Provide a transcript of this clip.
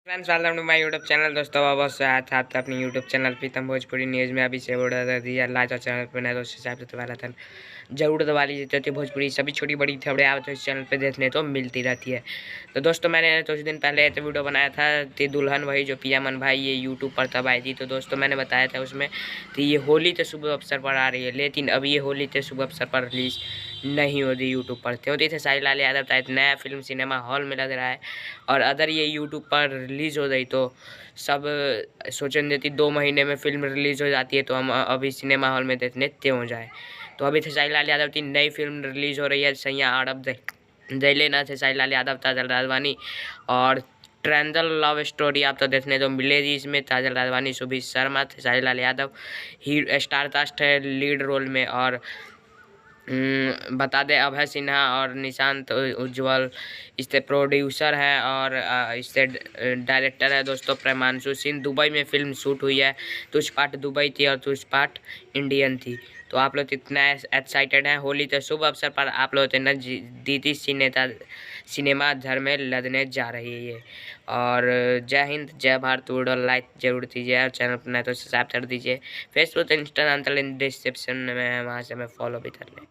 Friends welcome to my YouTube channel. दोस्तों अब साथ साथ अपने YouTube channel Pritam Bhojpuri news में अभी से ऑर्डर दिया लाइक और चैनल पर नए दोस्तों हिसाब से वाला था जरूर दबा लीजिए तो भोजपुरी सभी छोटी बड़ी खबरें आप तो इस चैनल पे देखने तो मिलती रहती है। तो दोस्तों मैंने कुछ दिन पहले एक वीडियो बनाया था कि दुल्हन वही जो पिया मन भाई ये यूट्यूब पर तब आई थी। तो दोस्तों मैंने बताया था उसमें कि ये होली के शुभ अवसर पर आ रही है, लेकिन अभी ये होली के शुभ अवसर पर रिलीज नहीं होती यूट्यूब पर। क्योंकि थे साहिल लाल यादव का एक नया फिल्म सिनेमा हॉल में लग रहा है, और अगर ये यूट्यूब पर रिलीज़ हो गई तो सब सोचेंगे कि 2 महीने में फिल्म रिलीज़ हो जाती है तो हम अभी सिनेमा हॉल में देखने क्यों जाए। तो अभी खेसारी लाल यादव की नई फिल्म रिलीज़ हो रही है, सैया आरब जयले ना खेसारी लाल यादव, काजल राघवानी और ट्रेंडल लव स्टोरी आप तो देखने तो मिलेगी इसमें। काजल राघवानी, सुबीर शर्मा, खेसारी लाल यादव ही स्टार कास्ट है लीड रोल में। और बता दें अभय सिन्हा और निशांत उज्ज्वल इससे प्रोड्यूसर है, और इससे डायरेक्टर है दोस्तों प्रेमांशु सिंह। दुबई में फिल्म शूट हुई है, कुछ पार्ट दुबई थी और कुछ पार्ट इंडियन थी। तो आप लोग इतना एक्साइटेड हैं, होली के शुभ अवसर पर आप लोग इतना दीदी सिनेमा घर में लदने जा रही है ये। और जय हिंद जय भारत। वीडियो लाइक जरूर दीजिए और चैनल पर नए तो सब्सक्राइब कर दीजिए। फेसबुक इंस्टाग्राम लिंक डिस्क्रिप्शन में है, वहाँ से हमें फॉलो भी कर लें।